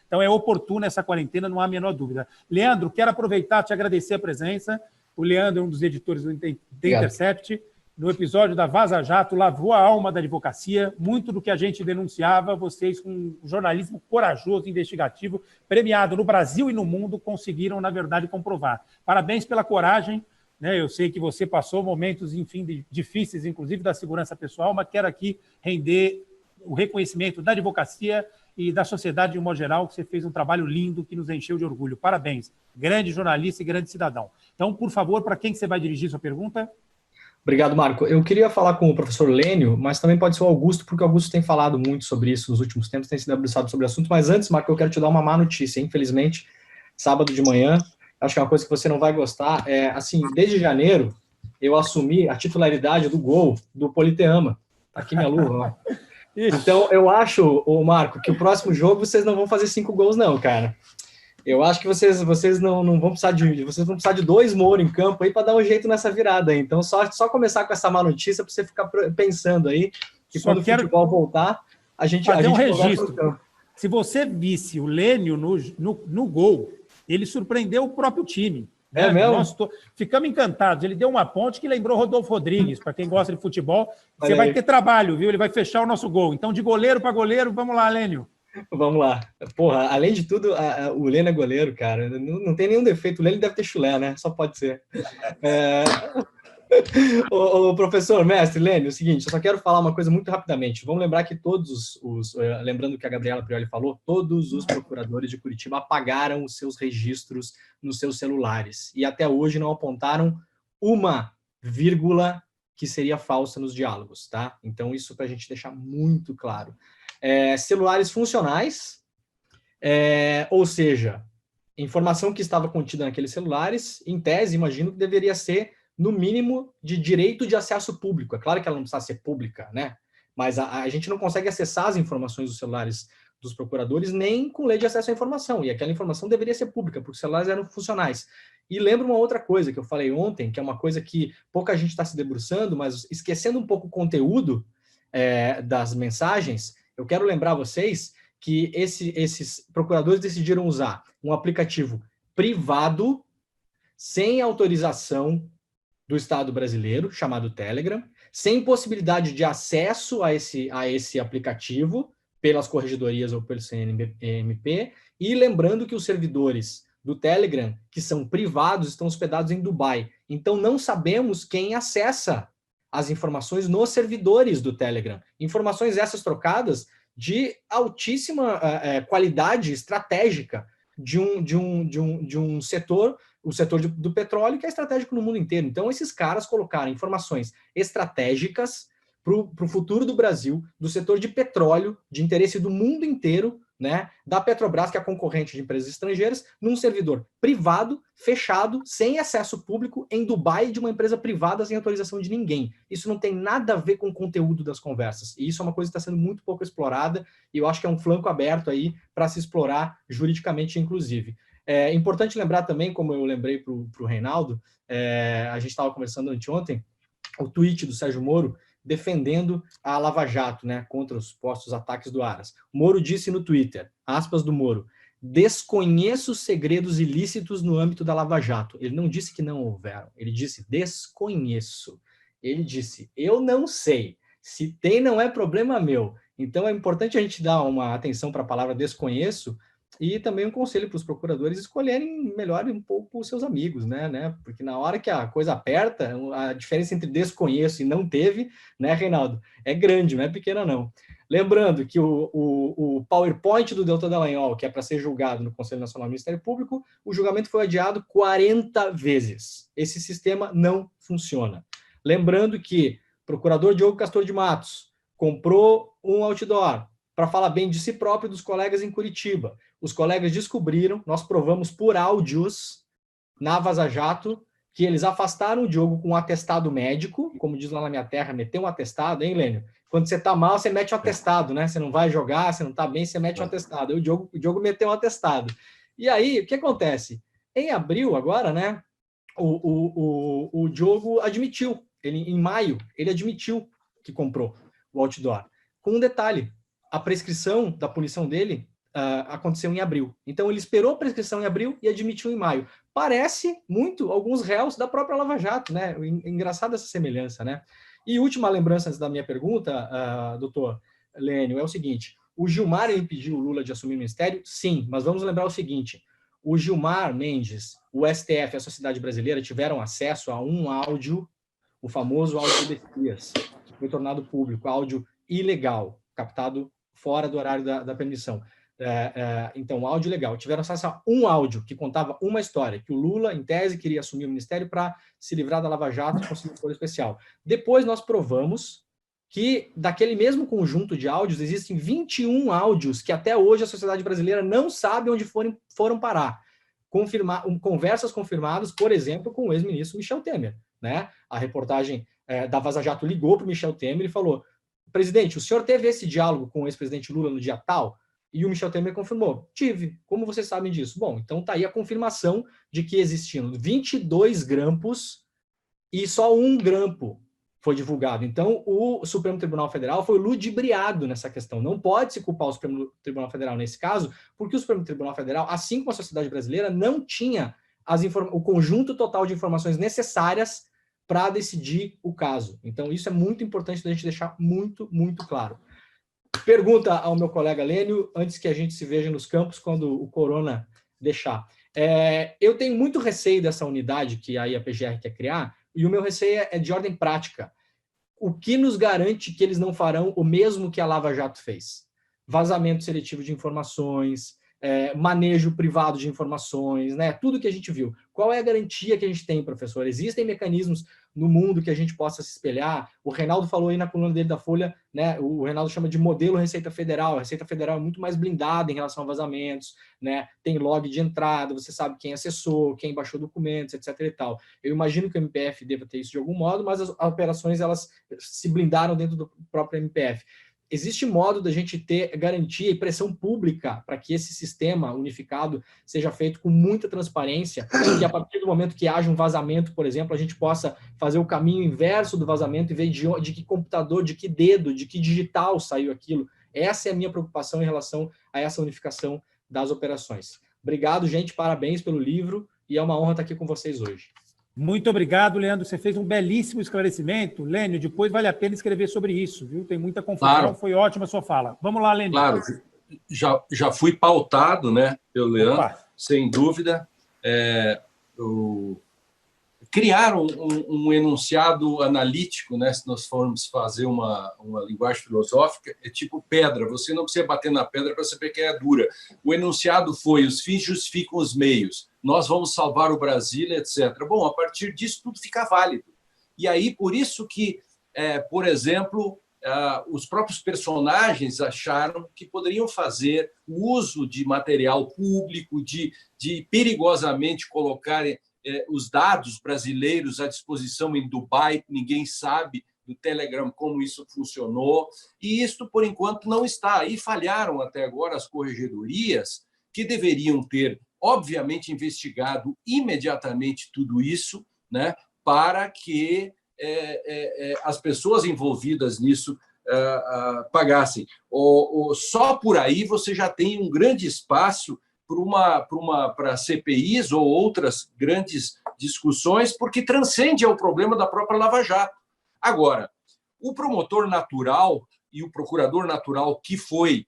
Então é oportuna essa quarentena, não há a menor dúvida. Leandro, quero aproveitar e te agradecer a presença. O Leandro é um dos editores do The Intercept. No episódio da Vaza Jato, lavou a alma da advocacia. Muito do que a gente denunciava, vocês, com um jornalismo corajoso, investigativo, premiado no Brasil e no mundo, conseguiram, na verdade, comprovar. Parabéns pela coragem. Eu sei que você passou momentos, enfim, difíceis, inclusive da segurança pessoal, mas quero aqui render o reconhecimento da advocacia e da sociedade de um modo geral, que você fez um trabalho lindo que nos encheu de orgulho. Parabéns. Grande jornalista e grande cidadão. Então, por favor, para quem que você vai dirigir sua pergunta? Obrigado, Marco. Eu queria falar com o professor Lênio, mas também pode ser o Augusto, porque o Augusto tem falado muito sobre isso nos últimos tempos, tem se debruçado sobre o assunto. Mas antes, Marco, eu quero te dar uma má notícia. Infelizmente, sábado de manhã, acho que é uma coisa que você não vai gostar. Assim, desde janeiro, eu assumi a titularidade do gol do Politeama. Tá aqui minha luva, ó. Então, eu acho, Marco, que o próximo jogo vocês não vão fazer 5 gols, não, cara. Eu acho que vocês não vão precisar vocês vão precisar de 2 Moro em campo aí para dar um jeito nessa virada aí. Então, só começar com essa má notícia para você ficar pensando aí que quando o futebol voltar, a gente fazer um registro. No campo. Se você visse o Lênio no gol, ele surpreendeu o próprio time. Né? É mesmo? Nós ficamos encantados. Ele deu uma ponte que lembrou Rodolfo Rodrigues. Para quem gosta de futebol, você vai ter trabalho, viu? Ele vai fechar o nosso gol. Então, de goleiro para goleiro, vamos lá, Lênio. Vamos lá. Porra, além de tudo, o Lênio é goleiro, cara. Não tem nenhum defeito. O Lênio deve ter chulé, né? Só pode ser. O professor, mestre Lênio, é o seguinte, eu só quero falar uma coisa muito rapidamente. Vamos lembrar que lembrando que a Gabriela Prioli falou, todos os procuradores de Curitiba apagaram os seus registros nos seus celulares. E até hoje não apontaram uma vírgula que seria falsa nos diálogos, tá? Então, isso para a gente deixar muito claro. Celulares funcionais, ou seja, informação que estava contida naqueles celulares, em tese, imagino que deveria ser, no mínimo, de direito de acesso público. É claro que ela não precisa ser pública, né? Mas a gente não consegue acessar as informações dos celulares dos procuradores nem com lei de acesso à informação, e aquela informação deveria ser pública, porque os celulares eram funcionais. E lembro uma outra coisa que eu falei ontem, que é uma coisa que pouca gente está se debruçando, mas esquecendo um pouco o conteúdo das mensagens. Eu quero lembrar vocês que esses procuradores decidiram usar um aplicativo privado, sem autorização do Estado brasileiro, chamado Telegram, sem possibilidade de acesso a esse aplicativo pelas corregedorias ou pelo CNMP, e lembrando que os servidores do Telegram, que são privados, estão hospedados em Dubai. Então, não sabemos quem acessa as informações nos servidores do Telegram. Informações essas trocadas de altíssima qualidade estratégica de um setor, o setor do petróleo, que é estratégico no mundo inteiro. Então, esses caras colocaram informações estratégicas para o futuro do Brasil, do setor de petróleo, de interesse do mundo inteiro, né, da Petrobras, que é a concorrente de empresas estrangeiras, num servidor privado, fechado, sem acesso público, em Dubai, de uma empresa privada, sem autorização de ninguém. Isso não tem nada a ver com o conteúdo das conversas. E isso é uma coisa que está sendo muito pouco explorada, e eu acho que é um flanco aberto aí para se explorar juridicamente, inclusive. É importante lembrar também, como eu lembrei para o Reinaldo, a gente estava conversando anteontem, o tweet do Sérgio Moro, defendendo a Lava Jato, né, contra os supostos ataques do Aras. O Moro disse no Twitter, aspas do Moro, desconheço segredos ilícitos no âmbito da Lava Jato. Ele não disse que não houveram, ele disse desconheço. Ele disse, eu não sei, se tem não é problema meu. Então é importante a gente dar uma atenção para a palavra desconheço, e também um conselho para os procuradores escolherem melhor um pouco os seus amigos, né? Porque na hora que a coisa aperta, a diferença entre desconheço e não teve, né, Reinaldo, é grande, não é pequena, não. Lembrando que o PowerPoint do Deltan Dallagnol, que é para ser julgado no Conselho Nacional do Ministério Público, o julgamento foi adiado 40 vezes. Esse sistema não funciona. Lembrando que o procurador Diogo Castor de Matos comprou um outdoor para falar bem de si próprio e dos colegas em Curitiba. Os colegas descobriram, nós provamos por áudios na Vaza Jato, que eles afastaram o Diogo com um atestado médico, como diz lá na minha terra, meter um atestado, hein, Lênio? Quando você tá mal, você mete um atestado, né? Você não vai jogar, você não tá bem, você mete um atestado. Aí o Diogo meteu um atestado. E aí, o que acontece? Em abril, agora, né, o Diogo admitiu, em maio, ele admitiu que comprou o outdoor. Com um detalhe, a prescrição da punição dele aconteceu em abril. Então, ele esperou a prescrição em abril e admitiu em maio. Parece muito alguns réus da própria Lava Jato, né? Engraçado essa semelhança, né? E última lembrança antes da minha pergunta, doutor Lênio, é o seguinte: o Gilmar impediu o Lula de assumir o ministério? Sim, mas vamos lembrar o seguinte: o Gilmar Mendes, o STF e a sociedade brasileira tiveram acesso a um áudio, o famoso áudio de Messias, que foi tornado público, áudio ilegal, captado fora do horário da permissão. Então, áudio legal. Tiveram acesso a um áudio que contava uma história, que o Lula, em tese, queria assumir o ministério para se livrar da Lava Jato e conseguir um foro especial. Depois nós provamos que daquele mesmo conjunto de áudios existem 21 áudios que até hoje a sociedade brasileira não sabe onde foram parar. Conversas confirmadas, por exemplo, com o ex-ministro Michel Temer. Né? A reportagem da Vaza Jato ligou para o Michel Temer e falou: presidente, o senhor teve esse diálogo com o ex-presidente Lula no dia tal? E o Michel Temer confirmou: tive. Como vocês sabem disso? Bom, então está aí a confirmação de que existiam 22 grampos e só um grampo foi divulgado. Então, o Supremo Tribunal Federal foi ludibriado nessa questão. Não pode se culpar o Supremo Tribunal Federal nesse caso, porque o Supremo Tribunal Federal, assim como a sociedade brasileira, não tinha o conjunto total de informações necessárias para decidir o caso. Então, isso é muito importante da gente deixar muito, muito claro. Pergunta ao meu colega Lênio, antes que a gente se veja nos campos, quando o corona deixar. Eu tenho muito receio dessa unidade que aí a PGR quer criar, e o meu receio é de ordem prática. O que nos garante que eles não farão o mesmo que a Lava Jato fez? Vazamento seletivo de informações, manejo privado de informações, né? Tudo que a gente viu. Qual é a garantia que a gente tem, professor? Existem mecanismos no mundo que a gente possa se espelhar? O Reinaldo falou aí na coluna dele da Folha, né? O Reinaldo chama de modelo Receita Federal. A Receita Federal é muito mais blindada em relação a vazamentos, né? Tem log de entrada, você sabe quem acessou, quem baixou documentos, etc. e tal. Eu imagino que o MPF deva ter isso de algum modo, mas as operações elas se blindaram dentro do próprio MPF. Existe modo da gente ter garantia e pressão pública para que esse sistema unificado seja feito com muita transparência, que a partir do momento que haja um vazamento, por exemplo, a gente possa fazer o caminho inverso do vazamento e ver de que computador, de que dedo, de que digital saiu aquilo. Essa é a minha preocupação em relação a essa unificação das operações. Obrigado, gente, parabéns pelo livro e é uma honra estar aqui com vocês hoje. Muito obrigado, Leandro. Você fez um belíssimo esclarecimento. Lênio, depois vale a pena escrever sobre isso, viu? Tem muita confusão. Claro. Foi ótima a sua fala. Vamos lá, Lênio. Claro, já fui pautado, né, pelo Leandro, sem dúvida. Criar um enunciado analítico, né, se nós formos fazer uma linguagem filosófica, é tipo pedra. Você não precisa bater na pedra para saber que é dura. O enunciado foi: os fins justificam os meios. Nós vamos salvar o Brasil, etc. Bom, a partir disso, tudo fica válido. E aí, por isso que, por exemplo, os próprios personagens acharam que poderiam fazer o uso de material público, de perigosamente colocarem os dados brasileiros à disposição em Dubai, ninguém sabe do Telegram como isso funcionou, e isto, por enquanto, não está. E falharam até agora as corregedorias, que deveriam ter, obviamente, investigado imediatamente tudo isso, né, para que as pessoas envolvidas nisso pagassem. Só por aí você já tem um grande espaço para CPIs ou outras grandes discussões, porque transcende ao problema da própria Lava Jato. Agora, o promotor natural e o procurador natural, que foi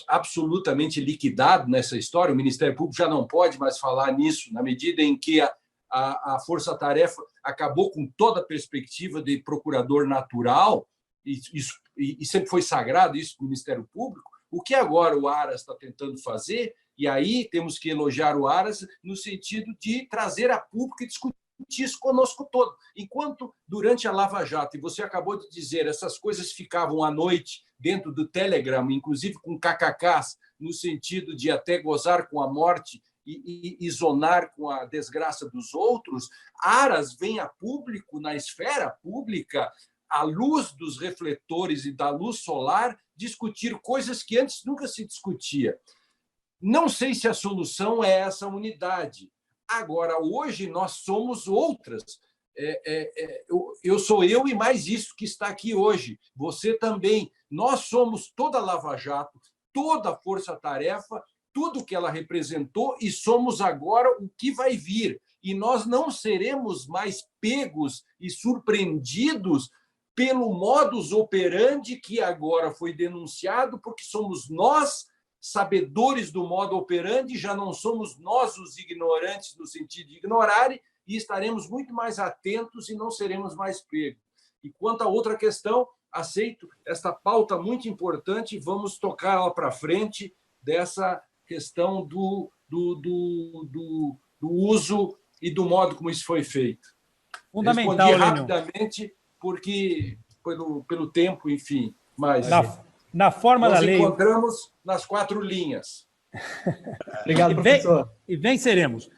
absolutamente liquidado nessa história, o Ministério Público já não pode mais falar nisso, na medida em que a força-tarefa acabou com toda a perspectiva de procurador natural, e sempre foi sagrado isso para o Ministério Público. O que agora o Aras está tentando fazer, e aí temos que elogiar o Aras no sentido de trazer a público e discutir isso conosco todo. Enquanto, durante a Lava Jato, e você acabou de dizer, essas coisas ficavam à noite dentro do Telegram, inclusive com kkks, no sentido de até gozar com a morte e zonar com a desgraça dos outros, Aras vem a público, na esfera pública, à luz dos refletores e da luz solar, discutir coisas que antes nunca se discutia. Não sei se a solução é essa unidade. Agora, hoje, nós somos outras. Eu sou eu e mais isso que está aqui hoje. Você também. Nós somos toda a Lava Jato. toda a força-tarefa, tudo que ela representou, e somos agora o que vai vir. E nós não seremos mais pegos e surpreendidos pelo modus operandi que agora foi denunciado, porque somos nós, sabedores do modo operandi, já não somos nós os ignorantes no sentido de ignorar, e estaremos muito mais atentos e não seremos mais pegos. E quanto a outra questão, aceito esta pauta muito importante, vamos tocar ela para frente, dessa questão do uso e do modo como isso foi feito. Fundamental, respondi Lênio. rapidamente, porque pelo tempo, enfim. Mas Na forma da lei. Nós encontramos nas 4 linhas. Obrigado, professor. E venceremos.